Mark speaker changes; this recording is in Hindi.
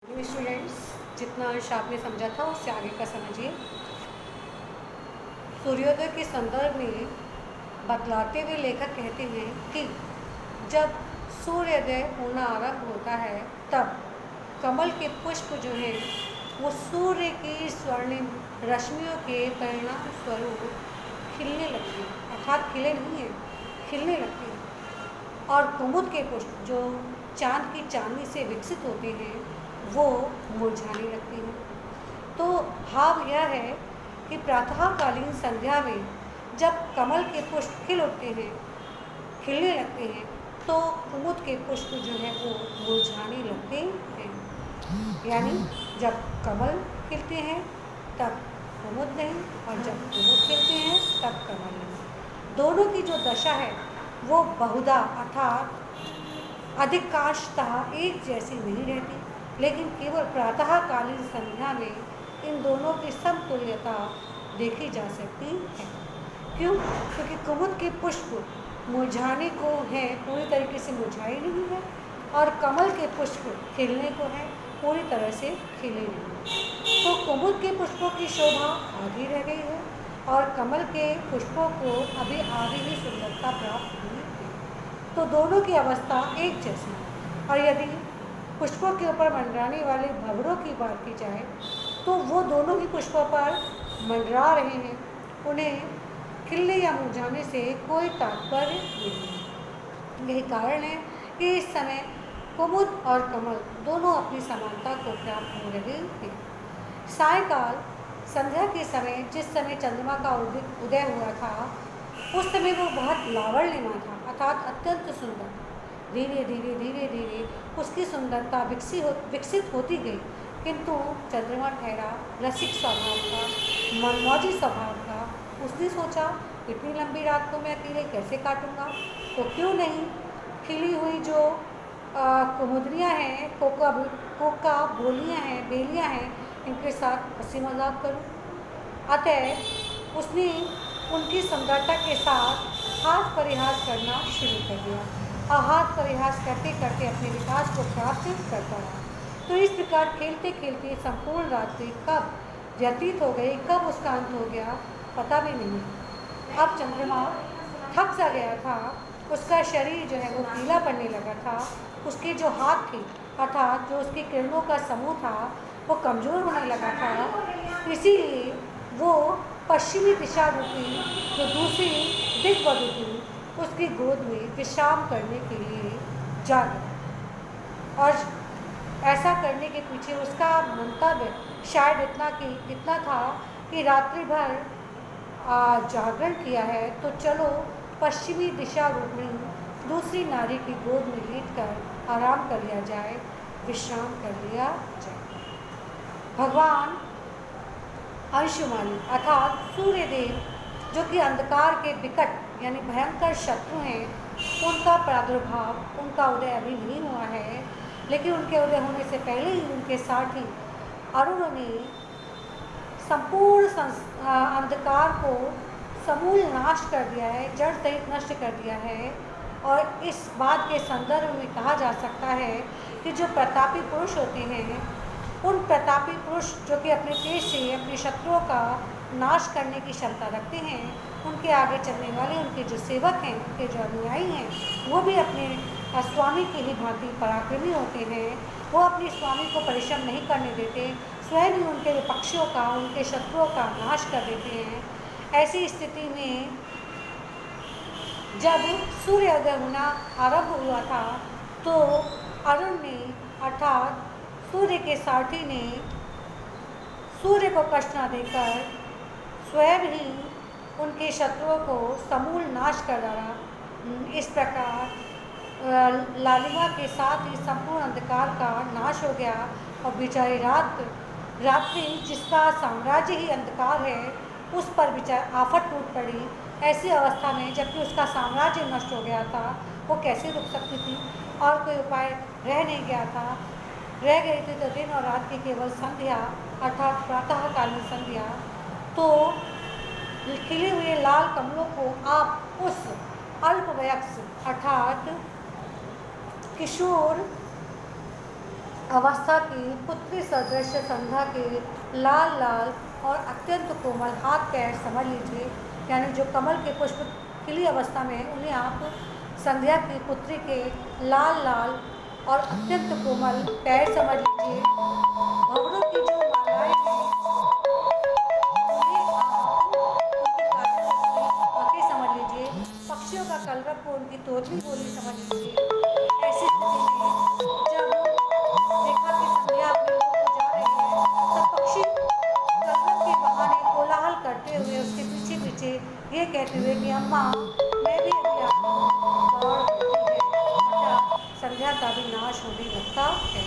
Speaker 1: स्टूडेंट्स, जितना अंश आपने समझा था उससे आगे का समझिए। सूर्योदय के संदर्भ में बतलाते हुए लेखक कहते हैं कि जब सूर्योदय होना आरंभ होता है तब कमल के पुष्प जो हैं वो सूर्य की स्वर्णिम रश्मियों के परिणाम स्वरूप खिलने लगते हैं, अर्थात खिले नहीं हैं, खिलने लगते हैं। और कुमुद के पुष्प जो चांद की चांदनी से विकसित होते हैं वो मुरझाने लगते हैं। तो भाव यह है कि प्रातःकालीन संध्या में जब कमल के पुष्प खिल उठते हैं, खिलने लगते हैं, तो कुमुद के पुष्प जो है वो मुरझाने लगते हैं। यानी जब कमल खिलते हैं तब कुमुद नहीं, और जब कुमुद खिलते हैं तब कमल नहीं। दोनों की जो दशा है वो बहुधा अर्थात अधिकांशतः एक जैसी नहीं रहती, लेकिन केवल प्रातःकालीन संध्या में इन दोनों की समतुल्यता देखी जा सकती है। क्यों? क्योंकि कुमुद के पुष्प मुरझाने को है, पूरी तरीके से मुरझाए नहीं है, और कमल के पुष्प खिलने को है, पूरी तरह से खिले नहीं। तो कुमुद के पुष्पों की शोभा आधी रह गई है और कमल के पुष्पों को अभी आधी ही सुंदरता प्राप्त हुई है। तो दोनों की अवस्था एक जैसी है। और यदि पुष्पों के ऊपर मंडराने वाले भंवरों की बात की जाए तो वो दोनों ही पुष्पों पर मंडरा रहे हैं, उन्हें खिलने या मुरझाने से कोई तात्पर्य नहीं है। यही कारण है कि इस समय कुमुद और कमल दोनों अपनी समानता को प्राप्त हो रहे हैं। सायंकाल संध्या के समय जिस समय चंद्रमा का उदय हुआ था उस समय वो बहुत लावण्यमय था, अर्थात अत्यंत सुंदर। धीरे धीरे धीरे धीरे उसकी सुंदरता विकसित होती गई, किंतु चंद्रमा ठहरा रसिक स्वभाव का, मनमौजी स्वभाव का। उसने सोचा इतनी लंबी रात को मैं अकेले कैसे काटूंगा, तो क्यों नहीं खिली हुई जो कुमुदनियाँ हैं, कोका बोलियाँ हैं, बेलियाँ हैं, इनके साथ हंसी मजाक करूँ। अतः उसने उनकी सुंदरता के साथ हाथ परिहास करना शुरू कर दिया और हाथ परिहास करते करते अपने विकास को प्राप्त करता रहा। तो इस प्रकार खेलते खेलते संपूर्ण रात्रि कब व्यतीत हो गई, कब उसका अंत हो गया, पता भी नहीं। अब चंद्रमा थक सा गया था, उसका शरीर जो है वो पीला पड़ने लगा था, उसके जो हाथ थे अर्थात जो उसकी किरणों का समूह था वो कमज़ोर होने लगा था। इसीलिए वो पश्चिमी दिशा रूपी जो दूसरी दिग्वधु थी उसकी गोद में विश्राम करने के लिए जा गया। और ऐसा करने के पीछे उसका मंतव्य शायद इतना था कि रात्रि भर जागरण किया है तो चलो पश्चिमी दिशा रूपी दूसरी नारी की गोद में लेटकर आराम कर लिया जाए, विश्राम कर लिया जाए। भगवान अंशुमाली अर्थात सूर्यदेव जो कि अंधकार के विकट यानी भयंकर शत्रु हैं, उनका प्रादुर्भाव, उनका उदय अभी नहीं हुआ है, लेकिन उनके उदय होने से पहले ही उनके साथी अरुण ने संपूर्ण अंधकार को समूल नाश कर दिया है, जड़ सहित नष्ट कर दिया है। और इस बात के संदर्भ में कहा जा सकता है कि जो प्रतापी पुरुष होते हैं, उन प्रतापी पुरुष जो कि अपने तेज से अपने शत्रुओं का नाश करने की क्षमता रखते हैं, उनके आगे चलने वाले उनके जो सेवक हैं, उनके जो अनुयायी हैं, वो भी अपने स्वामी की ही भांति पराक्रमी होते हैं। वो अपने स्वामी को परिश्रम नहीं करने देते, स्वयं ही उनके विपक्षियों का, उनके शत्रुओं का नाश कर देते हैं। ऐसी स्थिति में जब सूर्योदय होना आरंभ हुआ था तो अरुण ने अर्थात सूर्य के सारथी ने सूर्य को कष्ट न देकर स्वयं ही उनके शत्रुओं को समूल नाश कर डाला। इस प्रकार लालिमा के साथ ही संपूर्ण अंधकार का नाश हो गया और बेचारी रात्रि जिसका साम्राज्य ही अंधकार है उस पर बेचारी आफत टूट पड़ी। ऐसी अवस्था में जबकि उसका साम्राज्य नष्ट हो गया था, वो कैसे रुक सकती थी, और कोई उपाय रह नहीं गया था। रह गई थी तो दिन और रात की केवल संध्या अर्थात प्रातःकालीन संध्या। तो खिले हुए लाल कमलों को आप उस अल्पवयस्क अर्थात किशोर अवस्था की पुत्री सदृश संध्या के लाल लाल और अत्यंत कोमल हाथ पैर समझ लीजिए, यानी जो कमल के पुष्प खिली अवस्था में है उन्हें आप संध्या की पुत्री के लाल लाल और अत्यंत कोमल पैर समझ लीजिए। भंवरों की जो मालाएं हैं उन्हें आप उनकी आंखें समझ लीजिए। पक्षियों का कलरव को उनकी तोतली बोली समझ लीजिए। ऐसी स्थिति में जब देखा कि संध्या अपने लोग को जा रही है, तब पक्षी कलरव के बहाने कोलाहल करते हुए उसके पीछे पीछे ये कहते हुए कि अम्मा मैं भी अभी आपको दौड़ होती है, अर्थात संध्या का भी नाश होने लगता है।